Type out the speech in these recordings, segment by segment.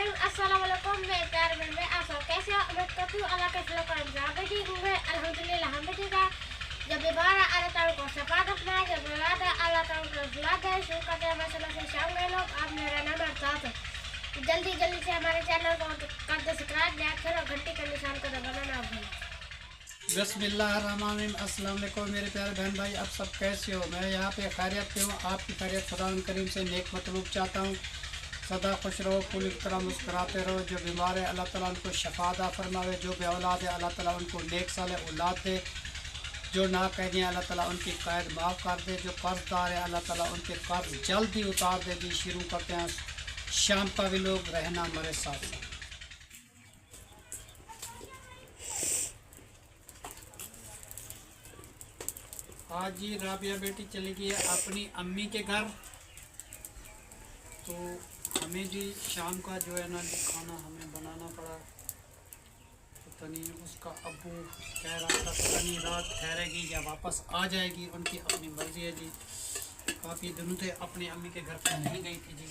अस्सलाम वालेकुम। मैं प्यार में आप सब कैसे हो? उम्मीद करती हूँ अल्लाह के फजल करम से आप भी ठीक होंगे। अल्हम्दुलिल्लाह हम भी ठीक है। जब बीमार है अल्लाह ताला को शफा रखना है, जब औलाद है अल्लाह ताला को औलाद है। शुरू करते हैं मसला से शाम में लोग आप मेरा नाम अर्थात जल्दी से हमारे चैनल को कर दे सब्सक्राइब, लाइक करो, घंटी के निशान को दबाना ना भूलें। बिस्मिल्लाहिर्रहमानिर्रहीम। अस्सलाम वालेकुम मेरे प्यारे बहन भाई, आप सब कैसे हो? मैं यहाँ पे खैरियत पे हूँ। आपकी खैरियत खुदा करीम से नेक मतलूब चाहता हूँ। सदा खुश रहो, पूरी तरह मुस्कुराते रहो। जो बीमार है अल्लाह ताला उनको शफा अता फरमावे, जो बे औलाद है अल्लाह ताला उनको नेक साले औलाद दे, जो ना कहने अल्लाह ताला उनकी कैद माफ़ कर दे, जो कर्जदार है अल्लाह ताला उनके कर्ज जल्दी उतार दे। जी शुरू करते हैं शाम का भी लोग रहना हमारे साथ साथ। आज जी राबिया बेटी चली गई है अपनी अम्मी के घर, तो हमें जी शाम का जो है ना खाना हमें बनाना पड़ा। पता नहीं उसका अब्बू कह रहा था पता नहीं रात ठहरेगी या वापस आ जाएगी, उनकी अपनी मर्जी है जी। काफ़ी दिनों से अपनी अम्मी के घर पर नहीं गई थी जी,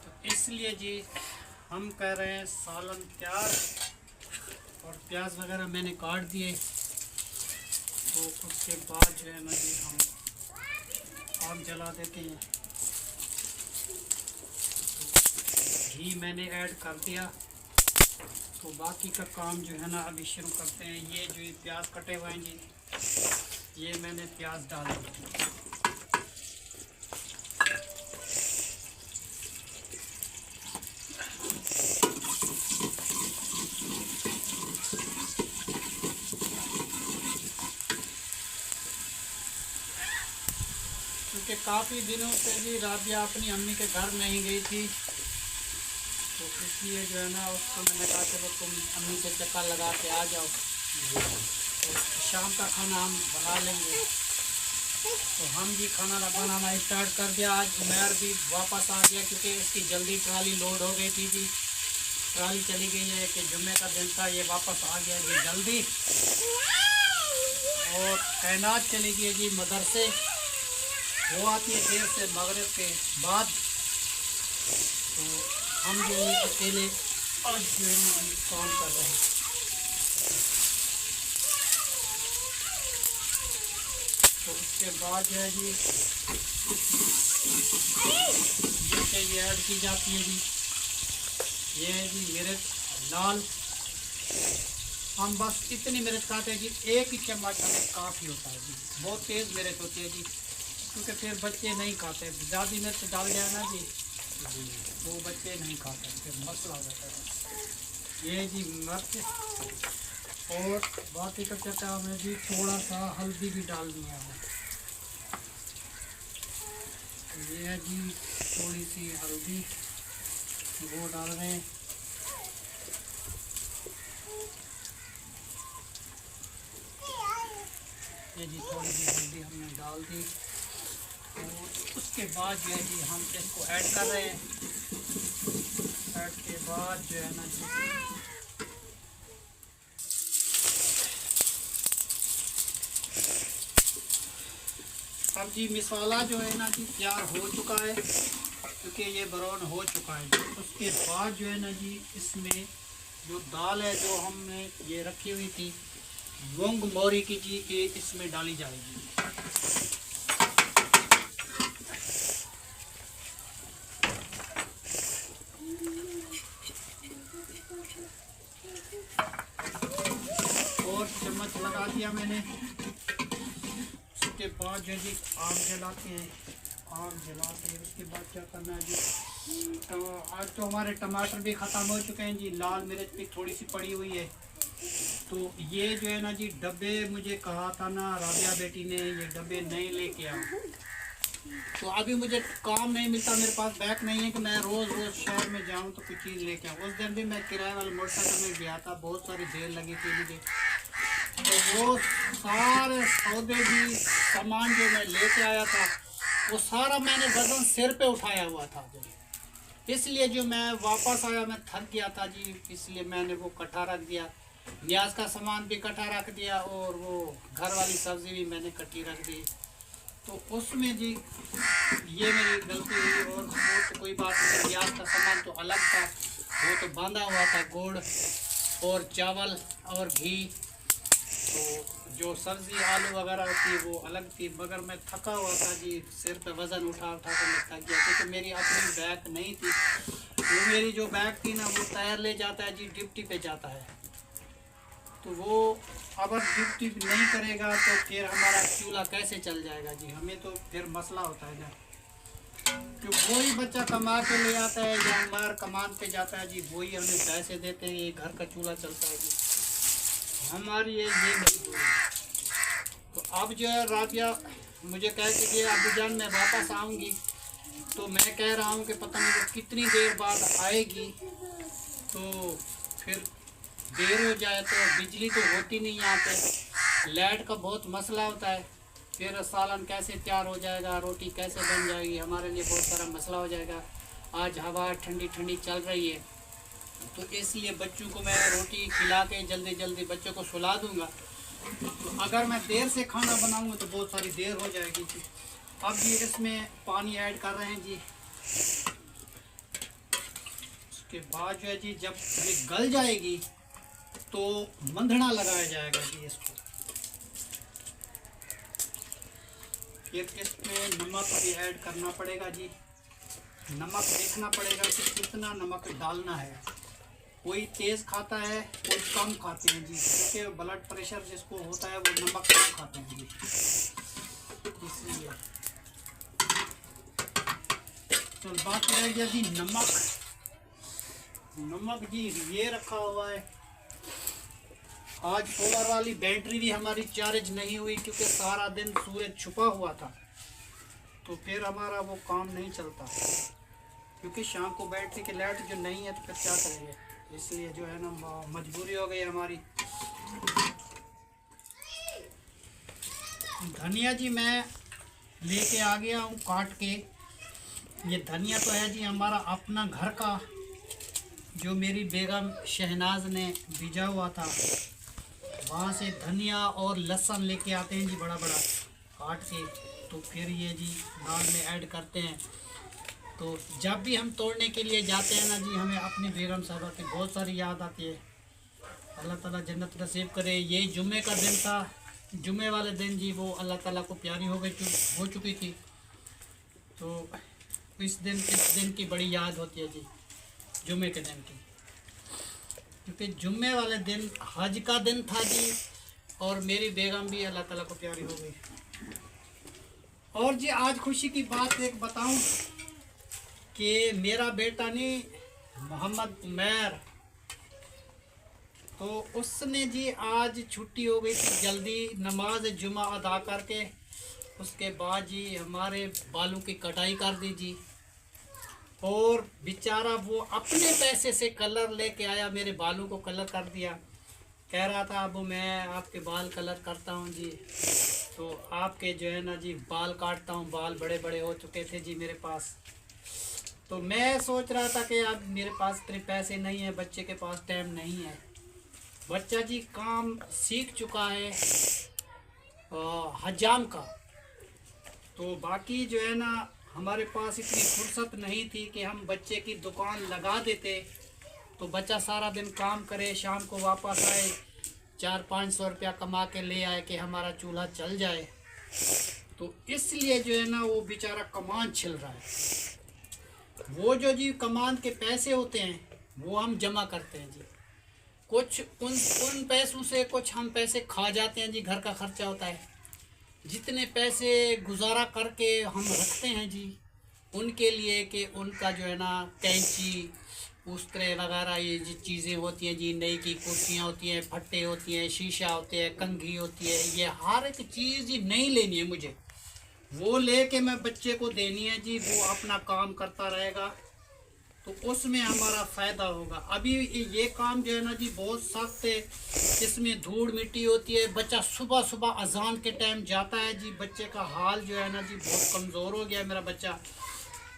तो इसलिए जी हम कह रहे हैं सालन तैयार और प्याज वगैरह मैंने काट दिए। तो उसके बाद जो है ना जी हम आग जला देते हैं। घी मैंने ऐड कर दिया, तो बाकी का काम जो है ना अभी शुरू करते हैं। ये जो ये प्याज कटे हुए हैं जी, ये मैंने प्याज डाल दिया। क्योंकि काफ़ी दिनों से जी राबिया अपनी अम्मी के घर नहीं गई थी, तो इसलिए जो है ना उसको मैंने कहा चलो तुम अम्मी से चक्कर लगा के आ जाओ, तो शाम का खाना हम बना लेंगे। तो हम जी खाना बनाना स्टार्ट कर दिया। आज उमर भी वापस आ गया क्योंकि इसकी जल्दी ट्राली लोड हो गई थी जी। ट्राली चली गई है कि जुम्मे का दिन था, ये वापस आ गया जी जल्दी। और कैनात चली गई है जी मदरसे, वो आती है देर से मगरिब के बाद। तो हम जो है अकेले आज जो है हम काम कर रहे हैं। तो उसके बाद जो है जी मिर्चें ये ऐड की जाती है जी। ये है जी मिर्च लाल, हम बस इतनी मिर्च खाते हैं जी, एक ही चम्मच हमें काफ़ी होता है जी। बहुत तेज़ मिर्च होती है जी, क्योंकि फिर बच्चे नहीं खाते। ज़्यादा मिर्च डाल जाए ना जी वो बच्चे नहीं खाते, फिर मसला हो जाता है। ये जी मिर्च और बाकी का चटा में जी थोड़ा सा हल्दी भी डालनी है हमें। ये है जी थोड़ी सी हल्दी, वो डाल रहे हैं। ये जी थोड़ी सी हल्दी हमने डाल दी, और उसके बाद जो है जी हम इसको ऐड कर रहे हैं। ऐड के बाद जो है ना जी अब जी मसाला जो है ना जी तैयार हो चुका है, क्योंकि ये ब्राउन हो चुका है जी। उसके बाद जो है ना जी इसमें जो दाल है जो हमने ये रखी हुई थी मूंग मोरी की जी, ये इसमें डाली जाएगी। और चम्मच लगा दिया मैंने। उसके बाद जो जी आग जलाते हैं। आग जलाते हैं उसके बाद क्या करना है जी, तो आज तो हमारे टमाटर भी ख़त्म हो चुके हैं जी, लाल मिर्च भी थोड़ी सी पड़ी हुई है। तो ये जो है ना जी डब्बे मुझे कहा था ना राबिया बेटी ने, ये डब्बे नहीं लेके आओ। तो अभी मुझे काम नहीं मिलता, मेरे पास बैग नहीं है कि मैं रोज़ शहर में जाऊं तो कुछ चीज़ लेके आऊँ। उस दिन भी मैं किराए वाले मोटरसाइकिल में गया था, बहुत सारी देर लगी थी मुझे। तो वो सारे सौदे भी सामान जो मैं लेके आया था वो सारा मैंने वजन सिर पे उठाया हुआ था जी। इसलिए जो मैं वापस आया मैं थक गया था जी, इसलिए मैंने वो इकट्ठा रख दिया। न्याज का सामान भी इकट्ठा रख दिया और वो घर वाली सब्ज़ी भी मैंने इकट्ठी रख दी। तो उसमें जी ये मेरी गलती हुई। और वो तो कोई बात नहीं, गैस का सामान तो अलग था, वो तो बांधा हुआ था, गुड़ और चावल और घी। तो जो सब्ज़ी आलू वगैरह होती है वो अलग थी। मगर मैं थका हुआ था जी, सिर पे वज़न उठा उठा कर मैं थक गया, क्योंकि मेरी अपनी बैग नहीं थी। वो मेरी जो बैग थी ना, वो टायर ले जाता है जी, ड्यूटी पे जाता है। तो वो अगर ड्यूटी नहीं करेगा तो फिर हमारा चूल्हा कैसे चल जाएगा जी, हमें तो फिर मसला होता है ना। कि वही बच्चा कमा के ले आता है या हमार कमान पे जाता है जी, वही हमें पैसे देते हैं, ये घर का चूल्हा चलता है जी। हमारी ये मजबूरी है। तो अब जो है राबिया मुझे कह के कि अब्बूजान मैं वापस आऊँगी, तो मैं कह रहा हूँ कि पता नहीं वो कितनी देर बाद आएगी। तो फिर देर हो जाए तो बिजली तो होती नहीं यहाँ पे, लाइट का बहुत मसला होता है, फिर सालन कैसे तैयार हो जाएगा, रोटी कैसे बन जाएगी, हमारे लिए बहुत सारा मसला हो जाएगा। आज हवा ठंडी ठंडी चल रही है, तो इसलिए बच्चों को मैं रोटी खिला के जल्दी जल्दी बच्चों को सुला दूंगा। तो अगर मैं देर से खाना बनाऊंगा तो बहुत सारी देर हो जाएगी जी। अब जी इसमें पानी ऐड कर रहे हैं जी। उसके बाद जो है जी, जब ये गल जाएगी तो मंधना लगाया जाएगा जी इसको। फिर इसमें नमक भी ऐड करना पड़ेगा जी। नमक देखना पड़ेगा कि कितना नमक डालना है। कोई तेज़ खाता है, कोई कम खाते हैं जी, क्योंकि ब्लड प्रेशर जिसको होता है वो नमक कम खाते हैं जी, इसलिए। तो बात रह गया जी नमक। नमक जी ये रखा हुआ है। आज सोलर वाली बैटरी भी हमारी चार्ज नहीं हुई, क्योंकि सारा दिन सूरज छुपा हुआ था, तो फिर हमारा वो काम नहीं चलता, क्योंकि शाम को बैटरी की लाइट जो नहीं है तो फिर क्या करेंगे, इसलिए जो है ना मजबूरी हो गई हमारी। धनिया जी मैं लेके आ गया हूँ काट के। ये धनिया तो है जी हमारा अपना घर का, जो मेरी बेगम शहनाज ने बीजा हुआ था, वहाँ से धनिया और लहसुन लेके आते हैं जी, बड़ा बड़ा काट के। तो फिर ये जी दाल में ऐड करते हैं। तो जब भी हम तोड़ने के लिए जाते हैं ना जी, हमें अपनी बेगम साहबा की बहुत सारी याद आती है। अल्लाह ताला जन्नत नसीब करे। ये जुम्मे का दिन था, जुम्मे वाले दिन जी वो अल्लाह ताला को प्यारी हो चुकी थी। तो इस दिन की बड़ी याद होती है जी, जुम्मे के दिन की, क्योंकि जुम्मे वाले दिन हज का दिन था जी, और मेरी बेगम भी अल्लाह ताला को प्यारी हो गई। और जी आज खुशी की बात एक बताऊं कि मेरा बेटा नहीं, मोहम्मद उमैर, तो उसने जी आज छुट्टी हो गई थी जल्दी, नमाज जुमा अदा करके उसके बाद जी हमारे बालों की कटाई कर दी जी। और बेचारा वो अपने पैसे से कलर लेके आया, मेरे बालों को कलर कर दिया। कह रहा था अब मैं आपके बाल कलर करता हूँ जी, तो आपके जो है ना जी बाल काटता हूँ। बाल बड़े बड़े हो चुके थे जी मेरे पास। तो मैं सोच रहा था कि अब मेरे पास इतने पैसे नहीं है, बच्चे के पास टाइम नहीं है। बच्चा जी काम सीख चुका है हजाम का, तो बाकी जो है ना हमारे पास इतनी फुर्सत नहीं थी कि हम बच्चे की दुकान लगा देते, तो बच्चा सारा दिन काम करे, शाम को वापस आए, 400-500 रुपया कमा के ले आए कि हमारा चूल्हा चल जाए। तो इसलिए जो है ना वो बेचारा कमान छिल रहा है। वो जो जी कमान के पैसे होते हैं वो हम जमा करते हैं जी, कुछ उन पैसों से कुछ हम पैसे खा जाते हैं जी, घर का खर्चा होता है। जितने पैसे गुजारा करके हम रखते हैं जी उनके लिए, कि उनका जो है ना कैंची उस्त्रे वगैरह ये जी चीज़ें होती हैं जी, नई की कुर्सियाँ होती हैं, फट्टे होती हैं, शीशा होते हैं, कंघी होती है, ये हर एक चीज़ जी नहीं लेनी है मुझे, वो लेके मैं बच्चे को देनी है जी। वो अपना काम करता रहेगा तो उसमें हमारा फ़ायदा होगा। अभी ये काम जो है ना जी बहुत सख्त है, इसमें धूड़ मिट्टी होती है। बच्चा सुबह सुबह अजान के टाइम जाता है जी, बच्चे का हाल जो है ना जी बहुत कमज़ोर हो गया मेरा बच्चा।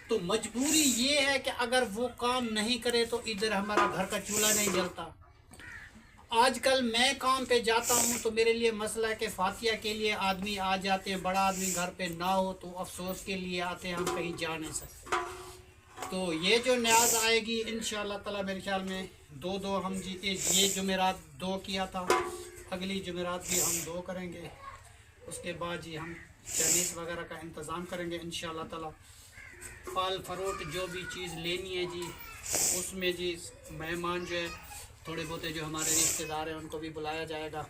तो मजबूरी ये है कि अगर वो काम नहीं करे तो इधर हमारा घर का चूल्हा नहीं जलता। आजकल मैं काम पे जाता हूँ तो मेरे लिए मसला है कि फातिया के लिए आदमी आ जाते हैं, बड़ा आदमी घर पे ना हो तो अफसोस के लिए आते हैं, हम कहीं जा नहीं सकते। तो ये जो न्याज आएगी इंशाअल्लाह ताला मेरे ख्याल में दो हम जी ये जुमेरात 2 किया था, अगली जुमेरात भी हम 2 करेंगे। उसके बाद जी हम चाइनीज़ वगैरह का इंतज़ाम करेंगे इंशाअल्लाह ताला। फल फ्रूट जो भी चीज़ लेनी है जी उसमें जी मेहमान जो है थोड़े बहुत जो हमारे रिश्तेदार हैं उनको भी बुलाया जाएगा।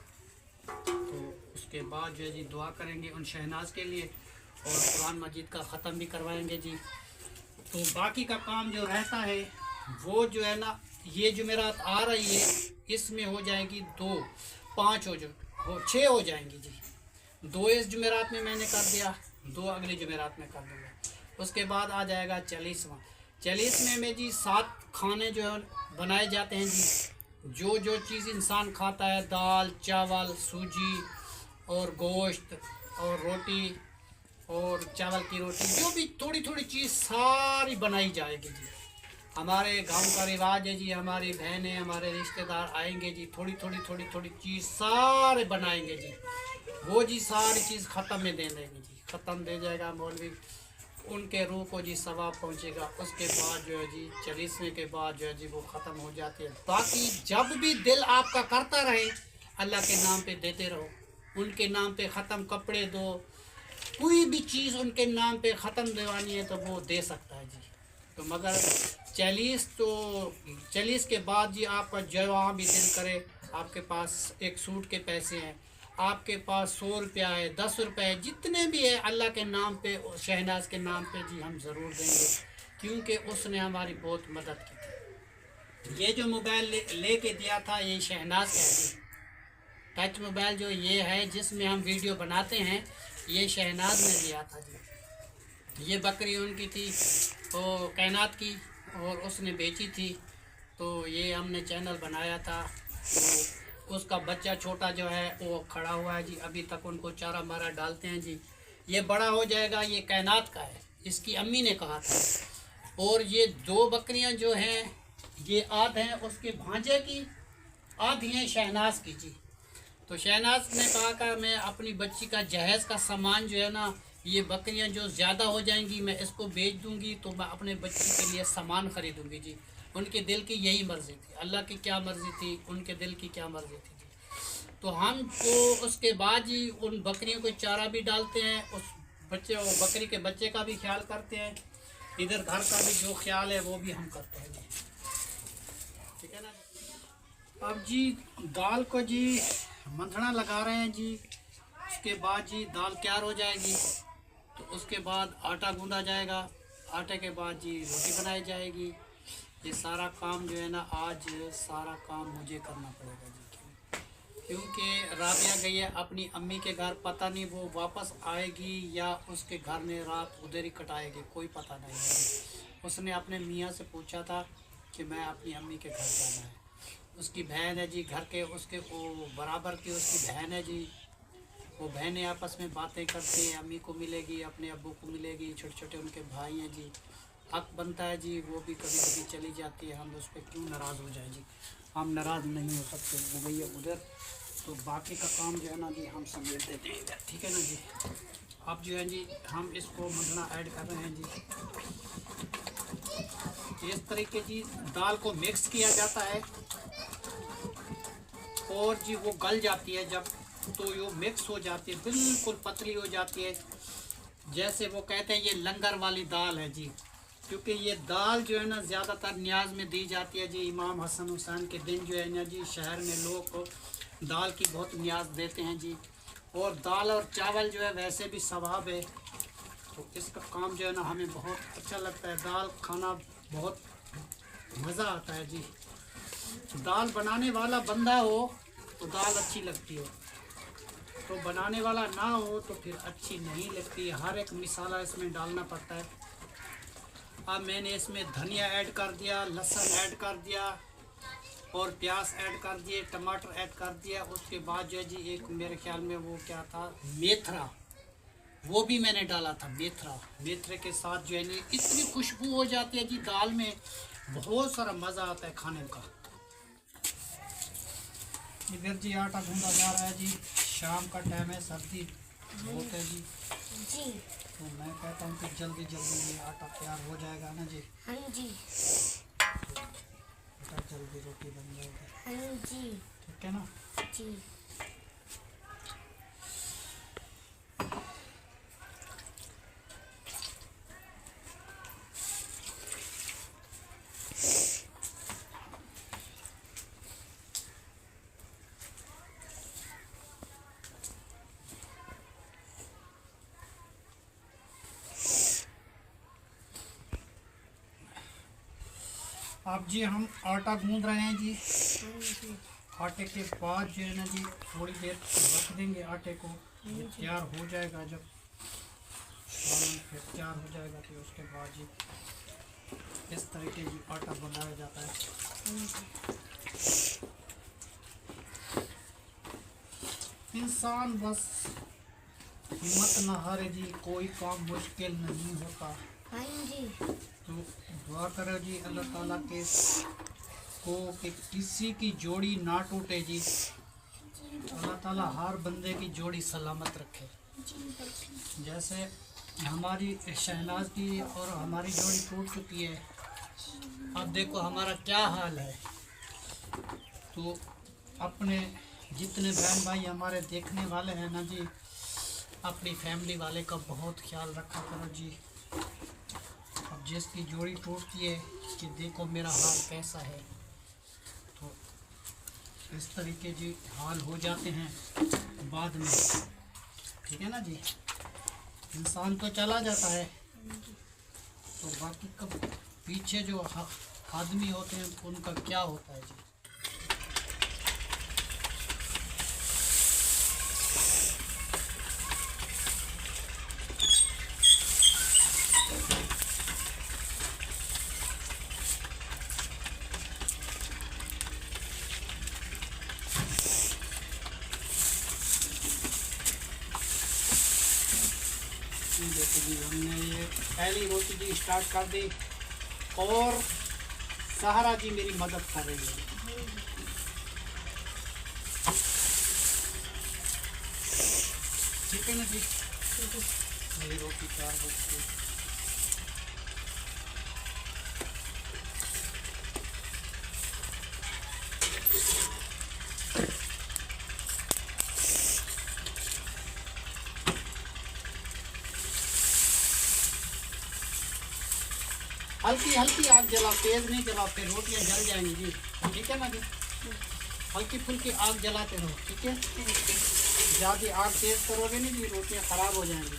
तो उसके बाद जो है जी दुआ करेंगे उन शहनाज के लिए और कुरान मजीद का ख़त्म भी करवाएंगे जी। तो बाकी का काम जो रहता है वो जो है ना ये जुमेरात आ रही है इसमें हो जाएगी 2, 5 हो 6 हो जाएंगी जी। 2 इस जुमेरात में मैंने कर दिया, 2 अगली जुमेरात में कर दूँगा। उसके बाद आ जाएगा 40वां में जी 7 खाने जो है बनाए जाते हैं जी। जो चीज़ इंसान खाता है, दाल चावल सूजी और गोश्त और रोटी और चावल की रोटी, जो भी थोड़ी थोड़ी चीज़ सारी बनाई जाएगी जी। हमारे गांव का रिवाज है जी, हमारी बहनें हमारे रिश्तेदार आएंगे जी, थोड़ी चीज़ सारे बनाएंगे जी। वो जी सारी चीज़ ख़त्म में दे देंगे जी, ख़त्म दे जाएगा मौलवी, उनके रूह को जी सवाब पहुंचेगा। उसके बाद जो है जी 40वें के बाद जो है जी वो ख़त्म हो जाती है। बाकी जब भी दिल आपका करता रहे अल्लाह के नाम पे देते रहो, उनके नाम पे ख़त्म कपड़े दो, कोई भी चीज़ उनके नाम पे ख़त्म दिवानी है तो वो दे सकता है जी। तो मगर 40 के बाद जी आपका जहाँ भी दिल करे, आपके पास एक सूट के पैसे हैं, आपके पास 100 रुपया है, 10 रुपये है, जितने भी है अल्लाह के नाम पे शहनाज के नाम पे जी हम ज़रूर देंगे, क्योंकि उसने हमारी बहुत मदद की थी। ये जो मोबाइल लेके दिया था ये शहनाज का है जी। टच मोबाइल जो ये है जिसमें हम वीडियो बनाते हैं ये शहनाज ने दिया था जी। ये बकरी उनकी थी तो कायनात की और उसने बेची थी, तो ये हमने चैनल बनाया था। तो उसका बच्चा छोटा जो है वो खड़ा हुआ है जी, अभी तक उनको चारा मारा डालते हैं जी। ये बड़ा हो जाएगा, ये कायनात का है, इसकी अम्मी ने कहा था। और ये 2 बकरियां जो हैं ये आध हैं उसके भांजे की, आधी हैं शहनाज की जी। तो शहनाज ने कहा कि मैं अपनी बच्ची का जहेज़ का सामान जो है ना, ये बकरियां जो ज़्यादा हो जाएंगी मैं इसको बेच दूंगी तो मैं अपने बच्ची के लिए सामान ख़रीदूंगी जी। उनके दिल की यही मर्ज़ी थी, अल्लाह की क्या मर्ज़ी थी, उनके दिल की क्या मर्ज़ी थी जी। तो हम तो उसके बाद जी उन बकरियों को चारा भी डालते हैं, उस बच्चे और बकरी के बच्चे का भी ख्याल करते हैं, इधर घर का भी जो ख्याल है वो भी हम करते हैं जी। ठीक है ना। अब जी दाल को जी मंथना लगा रहे हैं जी। उसके बाद जी दाल तैयार हो जाएगी तो उसके बाद आटा गूंदा जाएगा, आटे के बाद जी रोटी बनाई जाएगी। ये सारा काम जो है ना आज सारा काम मुझे करना पड़ेगा जी, क्योंकि राबिया गई है अपनी अम्मी के घर, पता नहीं वो वापस आएगी या उसके घर में रात उधर ही कटाएगी, कोई पता नहीं है। उसने अपने मियाँ से पूछा था कि मैं अपनी अम्मी के घर जाना है। उसकी बहन है जी घर के, उसके वो बराबर की उसकी बहन है जी। वो बहनें आपस में बातें करती हैं, अम्मी को मिलेगी, अपने अब्बू को मिलेगी, छोटे छोटे उनके भाई हैं जी। हक बनता है जी, वो भी कभी कभी चली जाती है, हम उस पर क्यों नाराज़ हो जाए जी। हम नाराज़ नहीं हो सकते, वो गई है उधर, तो बाकी का काम जो है ना जी हम समेट देते हैं इधर। ठीक है ना जी। अब जो है जी हम इसको मंथना ऐड कर रहे हैं जी। इस तरीके जी दाल को मिक्स किया जाता है और जी वो गल जाती है जब, तो ये मिक्स हो जाती है, बिल्कुल पतली हो जाती है। जैसे वो कहते हैं ये लंगर वाली दाल है जी, क्योंकि ये दाल जो है ना ज़्यादातर न्याज में दी जाती है जी। इमाम हसन हुसैन के दिन जो है ना जी शहर में लोग को दाल की बहुत न्याज देते हैं जी। और दाल और चावल जो है वैसे भी सवाब है, तो इसका काम जो है ना हमें बहुत अच्छा लगता है। दाल खाना बहुत मज़ा आता है जी। दाल बनाने वाला बंदा हो तो दाल अच्छी लगती है, तो बनाने वाला ना हो तो फिर अच्छी नहीं लगती। हर एक मसाला इसमें डालना पड़ता है। अब मैंने इसमें धनिया ऐड कर दिया, लहसुन ऐड कर दिया और प्याज ऐड कर दिए, टमाटर ऐड कर दिया। उसके बाद जो है जी एक मेरे ख्याल में वो क्या था, मेथरा, वो भी मैंने डाला था। मेथरे के साथ जो है ना इतनी खुशबू हो जाती है जी दाल में, बहुत सारा मज़ा आता है खाने का। इधर जी आटा गूंदा जा रहा है जी। शाम का टाइम है, सर्दी बहुत है जी। जी। तो मैं कहता हूँ कि जल्दी जल्दी ये आटा तैयार हो जाएगा ना जी। हाँ जी। बेटा जल्दी रोटी बन जाएगी। हाँ जी। ठीक है ना जी। अब जी हम आटा गूंद रहे हैं जी। हाँ जी। आटे के बाद जो है ना जी थोड़ी देर रख देंगे आटे को। ये तैयार हो जाएगा, जब सालन फिर तैयार हो जाएगा तो उसके बाद जी इस तरीके जी आटा बनाया जाता है। इंसान बस हिम्मत न हारे जी, कोई काम मुश्किल नहीं होता। हाँ जी। तो दुआ करो जी अल्लाह ताला के को कि किसी की जोड़ी ना टूटे जी। अल्लाह ताला हर बंदे की जोड़ी सलामत रखे। जैसे हमारी शहनाज की और हमारी जोड़ी टूट चुकी है, अब देखो हमारा क्या हाल है। तो अपने जितने बहन भाई हमारे देखने वाले हैं ना जी, अपनी फैमिली वाले का बहुत ख्याल रखा करो जी। अब जिसकी जोड़ी टूटती है कि देखो मेरा हाल कैसा है, तो इस तरीके जी हाल हो जाते हैं बाद में। ठीक है ना जी, इंसान तो चला जाता है तो बाकी कब पीछे जो आदमी होते हैं उनका क्या होता है जी। देखो जी हमने ये पहली रोटी जी स्टार्ट कर दी और सहारा जी मेरी मदद कर रही है। ठीक है ना जी, मेरी रोटी तैयार हो चुकी है। हल्की हल्की आग जलाओ, तेज नहीं जलाओ, फिर रोटियां जल जाएंगी जी। ठीक है ना जी, हल्की फुल्की आग जलाते रहो। ठीक है, ज़्यादा आग तेज करोगे नहीं जी, रोटियां ख़राब हो जाएंगी।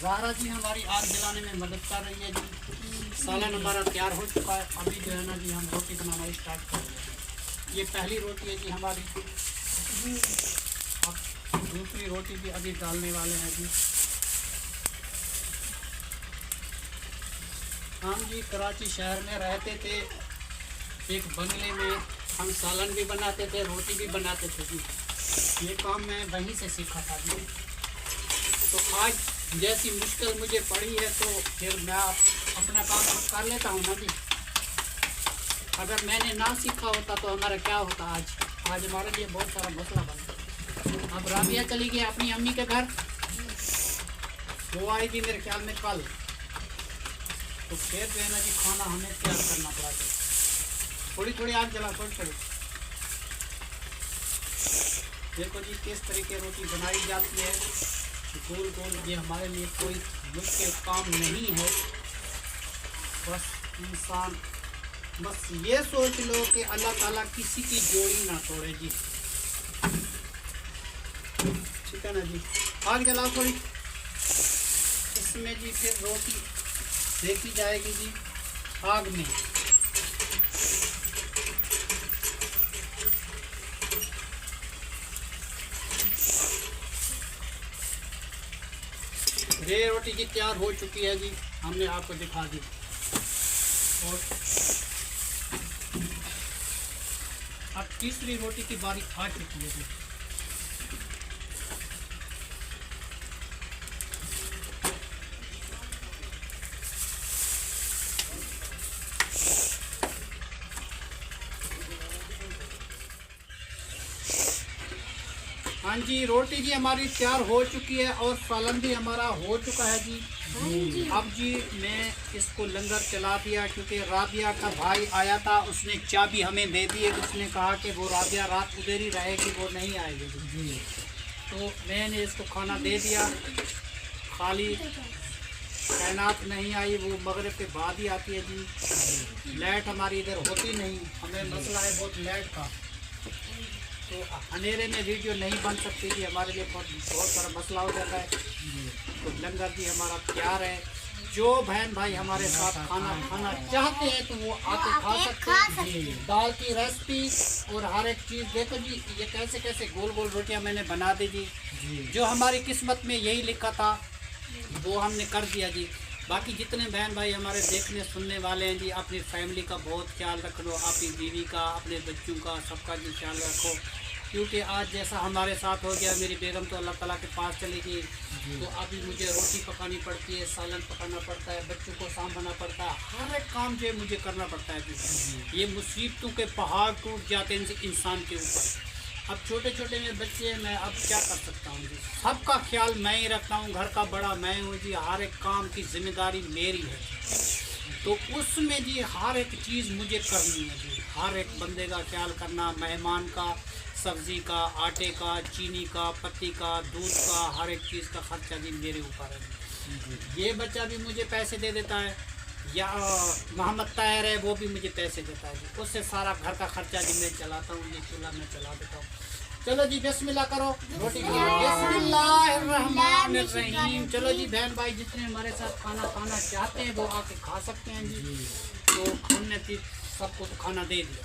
ज़हरा जी हमारी आग जलाने में मदद कर रही है जी। सालन हमारा तैयार हो चुका है, अभी जो है ना जी हम रोटी बनाना स्टार्ट करेंगे। ये पहली रोटी है जी हमारी, अब दूसरी रोटी भी अभी डालने वाले हैं जी। हम जी कराची शहर में रहते थे, एक बंगले में हम सालन भी बनाते थे, रोटी भी बनाते थे जी। ये काम मैं वहीं से सीखा था जी। तो आज जैसी मुश्किल मुझे पड़ी है तो फिर मैं अपना काम कर लेता हूँ ना जी। अगर मैंने ना सीखा होता तो हमारा क्या होता आज हमारे लिए बहुत सारा मसला बनता। अब राबिया चली गई अपनी अम्मी के घर, वो आएगी मेरे ख्याल में कल, तो फिर जो है ना जी खाना हमें तैयार करना पड़ा। थोड़ी थोड़ी आग जला, थोड़ी थोड़ी। देखो जी किस तरीके रोटी बनाई जाती है, गोल गोल। ये हमारे लिए कोई मुश्किल काम नहीं है। बस इंसान बस ये सोच लो कि अल्लाह ताला किसी की जोड़ी ना तोड़े जी। ठीक है ना जी, आग जलाओ थोड़ी, इसमें जी फिर रोटी देखी जाएगी जी आग में। ये रोटी जी तैयार हो चुकी है जी, हमने आपको दिखा दी। और अब तीसरी रोटी की बारी आ चुकी है जी। हाँ जी, रोटी जी हमारी तैयार हो चुकी है और सालन भी हमारा हो चुका है जी। अब जी मैं इसको लंगर चला दिया क्योंकि राबिया का भाई आया था, उसने चाबी हमें दे दी है। उसने कहा कि वो राबिया रात उधर ही रहेगी, वो नहीं आएगी जी। तो मैंने इसको खाना दे दिया। खाली कायनात नहीं आई, वो मगरिब के बाद ही आती है जी। लाइट हमारी इधर होती नहीं, हमें मसला है बहुत लाइट का, तो अंधेरे में वीडियो नहीं बन सकती थी, हमारे लिए बहुत बड़ा मसला हो जाता है। तो लंगर भी हमारा तैयार है। जो बहन भाई हमारे साथ खाना खाना चाहते हैं तो वो आके खा सकते हैं। दाल की रेसिपी और हर एक चीज़ देखो जी, ये कैसे कैसे गोल गोल रोटियां मैंने बना दी जी। जो हमारी किस्मत में यही लिखा था वो हमने कर दिया जी। बाकी जितने बहन भाई हमारे देखने सुनने वाले हैं जी, अपनी फैमिली का बहुत ख्याल रख लो, अपनी बीवी का, अपने बच्चों का, सबका जी ख्याल रखो। क्योंकि आज जैसा हमारे साथ हो गया, मेरी बेगम तो अल्लाह ताला के पास चली गई, तो अभी मुझे रोटी पकानी पड़ती है, सालन पकाना पड़ता है, बच्चों को सामना पड़ता है, हर एक काम जो है मुझे करना पड़ता है जी। ये मुसीबतों के पहाड़ टूट जाते हैं इंसान के ऊपर। अब छोटे छोटे में बच्चे हैं, मैं अब क्या कर सकता हूँ जी। सबका ख्याल मैं ही रखता हूँ, घर का बड़ा मैं हूँ जी, हर एक काम की जिम्मेदारी मेरी है। तो उसमें जी हर एक चीज़ मुझे करनी है जी। हर एक बंदे का ख्याल करना, मेहमान का, सब्ज़ी का, आटे का, चीनी का, पत्ती का, दूध का, हर एक चीज़ का खर्चा जी मेरे ऊपर है। ये बच्चा भी मुझे पैसे दे देता है, या मोहम्मद ताहिर है वो भी मुझे पैसे देता है जी। उससे सारा घर का खर्चा जी मैं चलाता हूँ, ये चूल्हा मैं चला देता हूँ। चलो जी बिस्मिल्लाह करो रोटी के लिए। बिस्मिल्लाहिर्रहमानिर्रहीम। चलो जी बहन भाई जितने हमारे साथ खाना खाना चाहते हैं वो आके खा सकते हैं जी। तो हमने सबको तो खाना दे दिया।